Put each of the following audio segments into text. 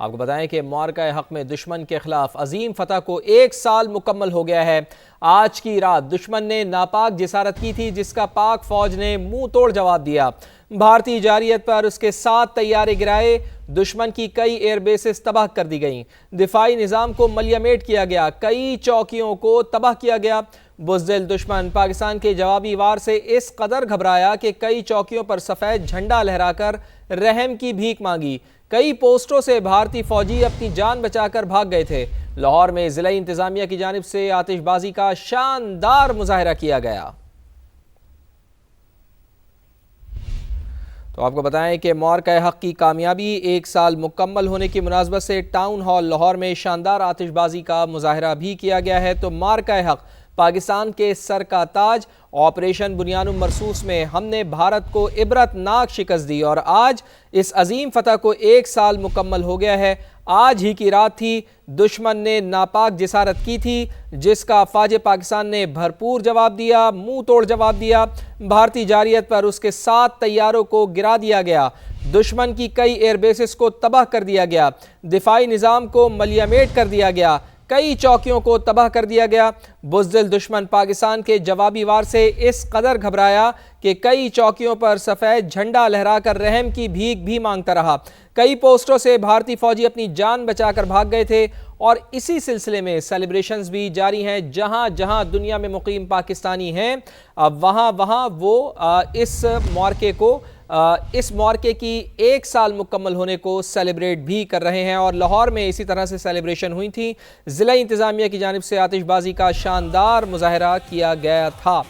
आपको बताएं कि मार्का हक में दुश्मन के खिलाफ अजीम फतह को 1 साल मुकम्मल हो गया है। आज की रात दुश्मन ने नापाक जिसारत की थी, जिसका पाक फौज ने मुंह तोड़ जवाब दिया। भारतीय जारियत पर उसके 7 तैयारे गिराए। दुश्मन की कई एयरबेसेस तबाह कर दी गईं। दिफाई निज़ाम को मलियामेट किया गया। कई चौकियों को तबाह किया गया। बुज़दिल दुश्मन पाकिस्तान के जवाबी वार से इस कदर घबराया कि कई चौकियों पर सफ़ेद झंडा लहराकर रहम की भीख मांगी। कई पोस्टों से भारतीय फौजी अपनी जान बचाकर भाग गए थे। लाहौर में ज़िला इंतज़ामिया की जानिब से आतिशबाजी का शानदार मुजाहरा किया गया। तो आपको बताएं कि मार्का हक की कामयाबी 1 साल मुकम्मल होने की मुनासबत से टाउन हॉल लाहौर में शानदार आतिशबाजी का मुजाहरा भी किया गया है। तो मार्का हक पाकिस्तान के सर का ताज। ऑपरेशन बुनियानुम मरसूस में हमने भारत को इबरतनाक शिकस्त दी और आज इस अजीम फतह को 1 साल मुकम्मल हो गया है। आज ही की रात थी, दुश्मन ने नापाक जिसारत की थी, जिसका फ़ौज पाकिस्तान ने भरपूर जवाब दिया, मुंह तोड़ जवाब दिया। भारतीय जारियत पर उसके 7 तैयारों को गिरा दिया गया। दुश्मन की कई एयरबेसेस को तबाह कर दिया गया। दिफाई निज़ाम को मलियामेट कर दिया गया। कई चौकियों को तबाह कर दिया गया। बुज़दिल दुश्मन पाकिस्तान के जवाबी वार से इस कदर घबराया कि कई चौकियों पर सफ़ेद झंडा लहराकर रहम की भीख भी मांगता रहा। कई पोस्टों से भारतीय फौजी अपनी जान बचाकर भाग गए थे और इसी सिलसिले में सेलिब्रेशंस भी जारी हैं। जहां जहां दुनिया में मुकीम पाकिस्तानी हैं, वहां वहां वो इस मौके की 1 साल मुकम्मल होने को सेलिब्रेट भी कर रहे हैं। और लाहौर में इसी तरह से सेलिब्रेशन हुई थी। ज़िला इंतज़ामिया की जानिब से आतिशबाजी का शानदार मुजाहरा किया गया था।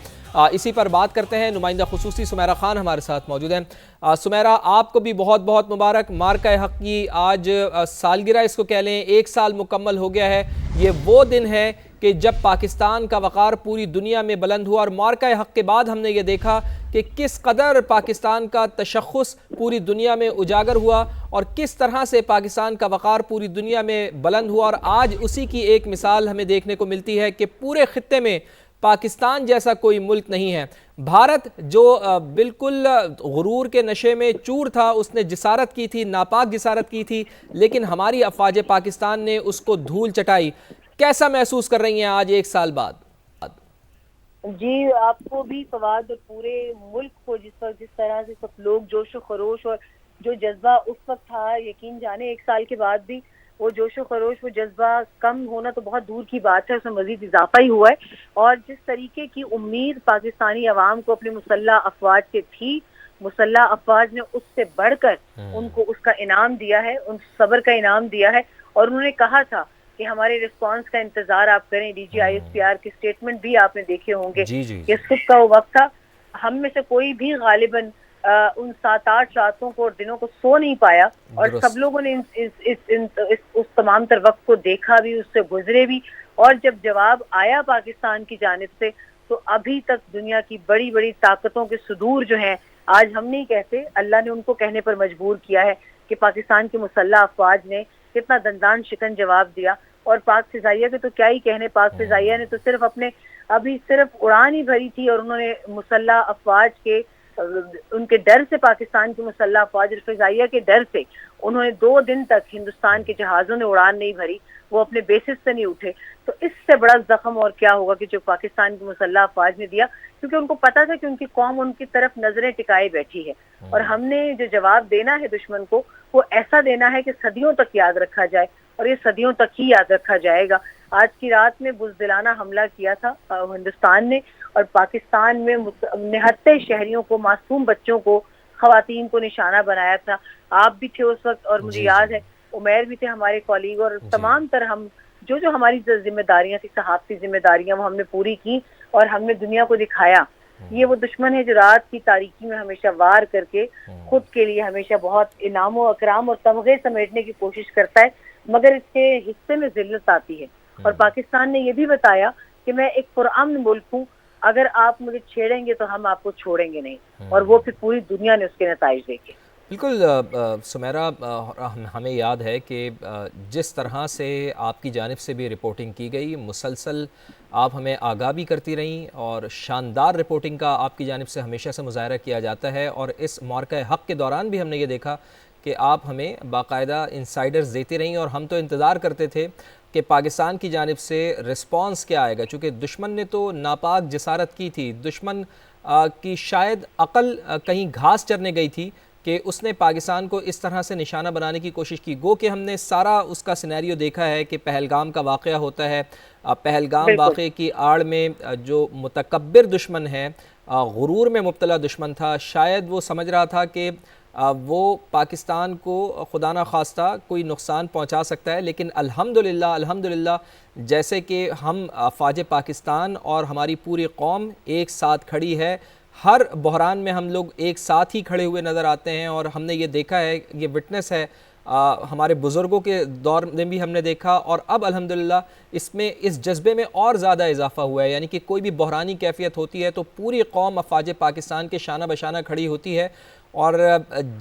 इसी पर बात करते हैं। नुमाइंदा खुसूसी सुमेरा खान हमारे साथ मौजूद हैं। सुमेरा, आपको भी बहुत बहुत मुबारक। मार्का हक की आज सालगिरह इसको कह लें, 1 साल मुकम्मल हो गया है। ये वो दिन है कि जब पाकिस्तान का वक़ार पूरी दुनिया में बुलंद हुआ और मार्का हक के बाद हमने ये देखा कि किस कदर पाकिस्तान का तशख़्ख़ुस पूरी दुनिया में उजागर हुआ और किस तरह से पाकिस्तान का वक़ार पूरी दुनिया में बुलंद हुआ। और आज उसी की एक मिसाल हमें देखने को मिलती है कि पूरे खित्ते में पाकिस्तान जैसा कोई मुल्क नहीं है। भारत जो बिल्कुल गुरूर के नशे में चूर था, उसने जिसारत की थी, नापाक जिसारत की थी, लेकिन हमारी अफ़वाज पाकिस्तान ने उसको धूल चटाई। कैसा महसूस कर रही हैं आज 1 साल बाद? जी, आपको भी फवाद और पूरे मुल्क को जिस तरह से सब लोग जोश व खरोश और जो जज्बा उस वक्त था, यकीन जाने 1 साल के बाद भी वो जोश व खरोश, वो जज्बा कम होना तो बहुत दूर की बात है, उसमें मजीद इजाफा ही हुआ है। और जिस तरीके की उम्मीद पाकिस्तानी अवाम को अपने मुसल्ला अफवाज से थी, मुसल्ला अफवाज ने उससे बढ़कर उनको उसका इनाम दिया है, उन सब्र का इनाम दिया है। और उन्होंने कहा था कि हमारे रिस्पांस का इंतजार आप करें। DGISPR के स्टेटमेंट भी आपने देखे होंगे कि सुबह का वो वक्त था, हम में से कोई भी गालिबन उन 7-8 रातों को और दिनों को सो नहीं पाया और सब लोगों ने उस तमाम तर वक्त को देखा भी, उससे गुजरे भी। और जब जवाब आया पाकिस्तान की जानिब से, तो अभी तक दुनिया की बड़ी बड़ी ताकतों के सुदूर जो हैं, आज हम नहीं कहते, अल्लाह ने उनको कहने पर मजबूर किया है कि पाकिस्तान की मुसल्ला अफवाज ने कितना दंदान शिकन जवाब दिया। और पाक फिजाइया के तो क्या ही कहने, पाक फिजाइया ने तो सिर्फ उड़ान ही भरी थी और उन्होंने मुसल्ला अफवाज के उनके डर से, पाकिस्तान की मुसल्ला अफवाज फिजाइया के डर से उन्होंने 2 दिन तक हिंदुस्तान के जहाज़ों ने उड़ान नहीं भरी, वो अपने बेसिस से नहीं उठे। तो इससे बड़ा जख्म और क्या होगा कि जो पाकिस्तान की मुसल्ला अफवाज ने दिया, क्योंकि उनको पता था कि उनकी कौम उनकी तरफ नजरें टिकाए बैठी है। और हमने जो जवाब देना है दुश्मन को, वो ऐसा देना है कि सदियों तक याद रखा जाए, और ये सदियों तक ही याद रखा जाएगा। आज की रात में बुज़दिलाना हमला किया था हिंदुस्तान ने, और पाकिस्तान में निहत्ते शहरियों को, मासूम बच्चों को, खवातीन को निशाना बनाया था। आप भी थे उस वक्त और मुझे याद है उमैर भी थे हमारे कॉलीग, और तमाम तरह हम जो हमारी जिम्मेदारियां थी, सहाफ़ती जिम्मेदारियां, वो हमने पूरी की और हमने दुनिया को दिखाया। ये वो दुश्मन है जो रात की तारीकी में हमेशा वार करके खुद के लिए हमेशा बहुत इनाम व अकराम और तमगे समेटने की कोशिश करता है, मगर इसके हिस्से में जिल्लत आती है। और पाकिस्तान ने यह भी बताया कि मैं एक पुरअमन मुल्क हूँ, अगर आप मुझे छेड़ेंगे तो हम आपको छोड़ेंगे नहीं। और वो फिर पूरी दुनिया ने उसके नताइज देखे। बिल्कुल सुमेरा, हमें याद है कि जिस तरह से आपकी जानिब से भी रिपोर्टिंग की गई, मुसलसल आप हमें आगाह भी करती रहीं और शानदार रिपोर्टिंग का आपकी जानिब से हमेशा से मुजाहरा किया जाता है। और इस मार्का हक के दौरान भी हमने ये देखा कि आप हमें बाकायदा इंसाइडर्स देते रहीं और हम तो इंतज़ार करते थे कि पाकिस्तान की जानिब से रिस्पांस क्या आएगा, चूँकि दुश्मन ने तो नापाक जसारत की थी। दुश्मन की शायद अकल कहीं घास चरने गई थी कि उसने पाकिस्तान को इस तरह से निशाना बनाने की कोशिश की। गो कि हमने सारा उसका सिनेरियो देखा है कि पहलगाम का वाक़या होता है। पहलगाम वाक़े की आड़ में जो मुतकब्बिर दुश्मन है, गुरूर में मुब्तला दुश्मन था, शायद वो समझ रहा था कि वो पाकिस्तान को खुदा न खास्ता कोई नुकसान पहुंचा सकता है। लेकिन अल्हम्दुलिल्लाह अल्हम्दुलिल्लाह जैसे कि हम अफ़वाज पाकिस्तान और हमारी पूरी कौम एक साथ खड़ी है, हर बहरान में हम लोग एक साथ ही खड़े हुए नज़र आते हैं। और हमने ये देखा है, ये विटनेस है, हमारे बुज़ुर्गों के दौर में भी हमने देखा, और अब अल्हम्दुलिल्लाह इसमें इस जज्बे में और ज़्यादा इजाफ़ा हुआ है। यानी कि कोई भी बहरानी कैफियत होती है तो पूरी कौम अफ़वाज पाकिस्तान के शाना बशाना खड़ी होती है। और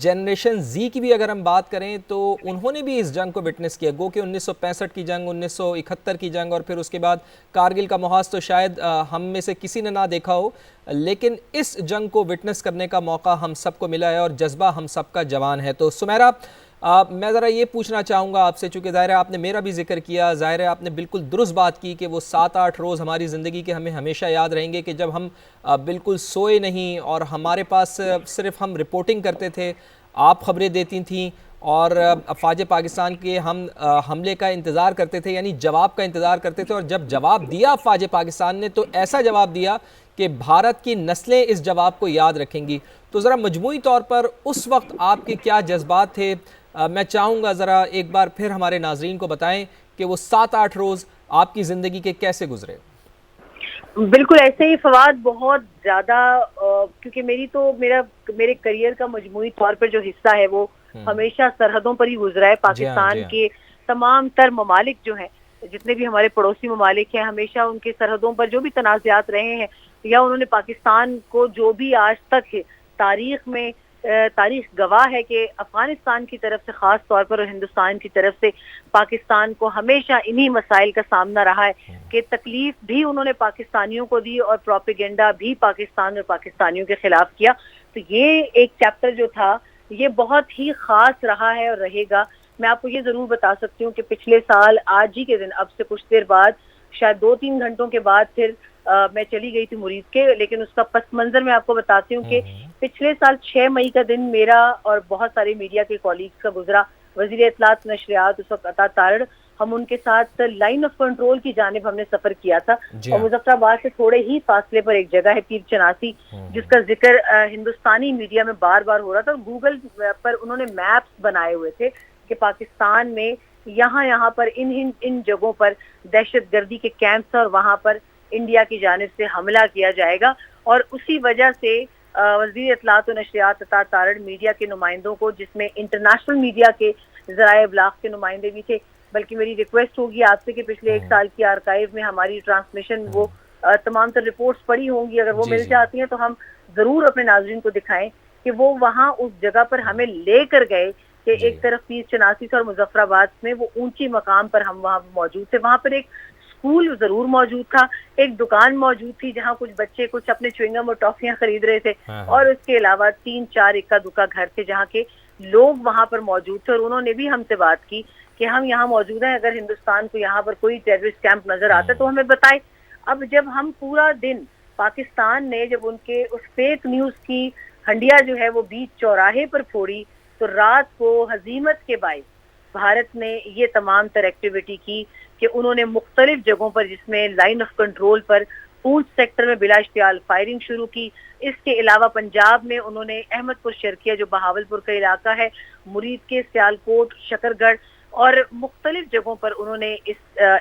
जनरेशन जी की भी अगर हम बात करें तो उन्होंने भी इस जंग को विटनेस किया। गो कि 1965 की जंग, 1971 की जंग और फिर उसके बाद कारगिल का मुहाज तो शायद हम में से किसी ने ना देखा हो, लेकिन इस जंग को विटनेस करने का मौका हम सबको मिला है और जज्बा हम सबका जवान है। तो सुमेरा, मैं ज़रा ये पूछना चाहूँगा आपसे, चूँकि ज़ाहिर है आपने मेरा भी जिक्र किया, ज़ाहिर है आपने बिल्कुल दुरुस्त बात की कि वो 7-8 रोज़ हमारी ज़िंदगी के हमें हमेशा याद रहेंगे कि जब हम बिल्कुल सोए नहीं और हमारे पास सिर्फ हम रिपोर्टिंग करते थे, आप ख़बरें देती थीं और अफ़वाज पाकिस्तान के हम हमले का इंतज़ार करते थे, यानी जवाब का इंतज़ार करते थे। और जब जवाब दिया अफ़वाज पाकिस्तान ने तो ऐसा जवाब दिया कि भारत की नस्लें इस जवाब को याद रखेंगी। तो ज़रा मजमूई तौर पर उस वक्त आपके क्या जज्बात थे? मैं चाहूँगा ज़रा एक बार फिर हमारे नाजरीन को बताएं कि वो 7-8 रोज़ आपकी ज़िंदगी के कैसे गुजरे। बिल्कुल ऐसे ही फवाद, बहुत ज़्यादा, क्योंकि मेरे करियर का मजमूई तौर पर जो हिस्सा है वो हमेशा सरहदों पर ही गुजरा है। पाकिस्तान के तमाम तर ममालिक जो हैं, जितने भी हमारे पड़ोसी ममालिक हैं, हमेशा उनके सरहदों पर जो भी तनाज़ात रहे हैं या उन्होंने पाकिस्तान को जो भी आज तक है तारीख गवाह है कि अफगानिस्तान की तरफ से ख़ास तौर पर और हिंदुस्तान की तरफ से पाकिस्तान को हमेशा इन्हीं मसाइल का सामना रहा है कि तकलीफ भी उन्होंने पाकिस्तानियों को दी और प्रोपेगेंडा भी पाकिस्तान और पाकिस्तानियों के खिलाफ किया। तो ये एक चैप्टर जो था ये बहुत ही ख़ास रहा है और रहेगा। मैं आपको ये ज़रूर बता सकती हूँ कि पिछले साल आज ही के दिन, अब से कुछ देर बाद, शायद 2-3 घंटों के बाद फिर मैं चली गई थी मुरीद के, लेकिन उसका पस मंजर मैं आपको बताती हूँ कि पिछले साल 6 मई का दिन मेरा और बहुत सारे मीडिया के कॉलीग्स का गुजरा। वज़ीर इत्तलात नशरियात उस वक्त अता तारड़, हम उनके साथ लाइन ऑफ कंट्रोल की जानिब हमने सफर किया था और मुजफ्फराबाद से थोड़े ही फासले पर एक जगह है पीर चनासी, जिसका जिक्र हिंदुस्तानी मीडिया में बार बार हो रहा था। और गूगल पर उन्होंने मैप्स बनाए हुए थे कि पाकिस्तान में यहाँ पर इन जगहों पर दहशतगर्दी के कैंप्स और वहाँ पर इंडिया की जानिब से हमला किया जाएगा। और उसी वजह से वज़ीर इत्तलात व नशरियात अता तारड़ मीडिया के नुमाइंदों को, जिसमें इंटरनेशनल मीडिया के ज़राए इब्लाग के नुमाइंदे भी थे, बल्कि मेरी रिक्वेस्ट होगी आपसे कि पिछले 1 साल की आर्काइव में हमारी ट्रांसमिशन वो तमाम तर रिपोर्ट्स पड़ी होंगी, अगर वो मिल जाती हैं तो हम ज़रूर अपने नाज़रीन को दिखाएं कि वो वहाँ उस जगह पर हमें लेकर गए कि एक तरफ पीर चनासी और मुजफ्फराबाद में वो ऊंची मकाम पर हम वहाँ मौजूद थे। वहाँ पर एक स्कूल जरूर मौजूद था, एक दुकान मौजूद थी जहाँ कुछ बच्चे कुछ अपने च्युइंगम और टॉफियां खरीद रहे थे, और उसके अलावा 3-4 इक्का दुक्का घर थे जहाँ के लोग वहाँ पर मौजूद थे। और उन्होंने भी हमसे बात की कि हम यहाँ मौजूद हैं, अगर हिंदुस्तान को यहाँ पर कोई टेररिस्ट कैंप नजर आता है तो हमें बताए। अब जब हम पूरा दिन, पाकिस्तान ने जब उनके उस फेक न्यूज की हंडिया जो है वो बीच चौराहे पर फोड़ी, तो रात को हजीमत के बायस भारत ने ये तमाम तर एक्टिविटी की कि उन्होंने मुख्तलिफ जगहों पर, जिसमें लाइन ऑफ कंट्रोल पर पूंछ सेक्टर में बिला इश्तियाल फायरिंग शुरू की। इसके अलावा पंजाब में उन्होंने अहमदपुर शर्किया जो बहावलपुर का इलाका है, मुरीद के सियालकोट, शकरगढ़ और मुख्तलिफ जगहों पर उन्होंने इस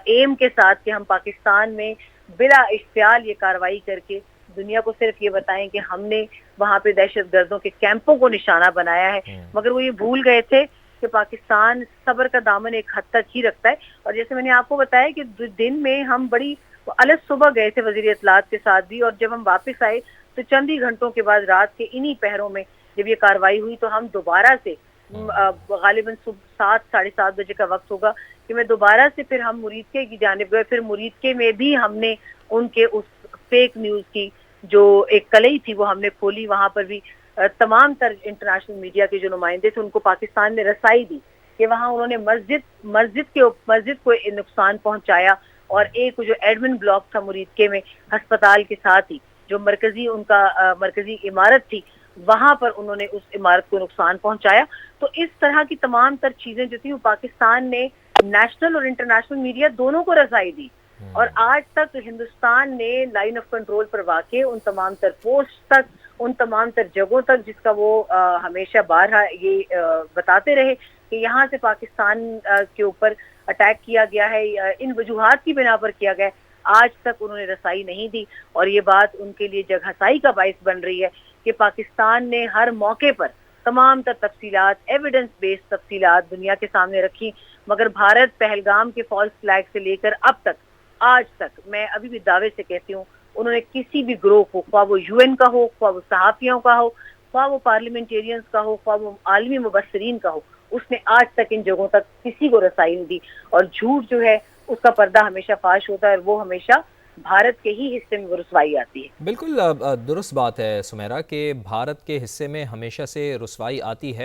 एम के साथ कि हम पाकिस्तान में बिला इश्तियाल ये कार्रवाई करके दुनिया को सिर्फ ये बताएं कि हमने वहाँ पे दहशतगर्दों के कैंपों को निशाना बनाया है। मगर वो ये भूल गए थे कि पाकिस्तान सब्र का दामन एक हद तक ही रखता है। और जैसे मैंने आपको बताया कि दिन में हम बड़ी अलग सुबह गए थे वज़ीर इत्तलात के साथ भी, और जब हम वापस आए तो चंद ही घंटों के बाद रात के इन्हीं पहरों में जब ये कार्रवाई हुई तो हम दोबारा से गालिबन सुबह 7-7:30 बजे का वक्त होगा कि मैं दोबारा से फिर हम मुरीदके की जानिब गए। फिर मुरीदके में भी हमने उनके उस फेक न्यूज की जो एक कलई थी वो हमने खोली, वहां पर भी तमाम तर इंटरनेशनल मीडिया के जो नुमाइंदे थे उनको पाकिस्तान ने रसाई दी कि वहाँ उन्होंने मस्जिद को नुकसान पहुंचाया, और एक जो एडमिन ब्लॉक था मुरीदके में अस्पताल के साथ ही जो मरकजी इमारत थी, वहां पर उन्होंने उस इमारत को नुकसान पहुंचाया। तो इस तरह की तमाम तर चीजें जो थी वो पाकिस्तान ने नेशनल और इंटरनेशनल मीडिया दोनों को रसाई दी, और आज तक हिंदुस्तान ने लाइन ऑफ कंट्रोल पर वाक़े उन तमाम तर पोस्ट तक, उन तमाम तर जगहों तक, जिसका वो हमेशा बारहा ये बताते रहे कि यहाँ से पाकिस्तान के ऊपर अटैक किया गया है, इन वजूहात की बिना पर किया गया है, आज तक उन्होंने रसाई नहीं दी। और ये बात उनके लिए जगहसाई का बाइस बन रही है कि पाकिस्तान ने हर मौके पर तमाम तर तफसीलात, एविडेंस बेस्ड तफसीलात दुनिया के सामने रखी, मगर भारत पहलगाम के फॉल्स फ्लैग से लेकर अब तक, आज तक, मैं अभी भी दावे से कहती हूँ, उन्होंने किसी भी ग्रोह को, ख्वाह वो यूएन का हो, ख्वाह वो सहाफ़ियों का हो, ख्वाह वो पार्लियामेंटेरियंस का हो, ख्वाह वो आलमी मुबस्सिरीन का हो, उसने आज तक इन जगहों तक किसी को रसाई नहीं दी। और झूठ जो है उसका पर्दा हमेशा फाश होता है, और वो हमेशा भारत के ही हिस्से में वो रुसवाई आती है। बिल्कुल दुरुस्त बात है सुमेरा कि भारत के हिस्से में हमेशा से रुसवाई आती है।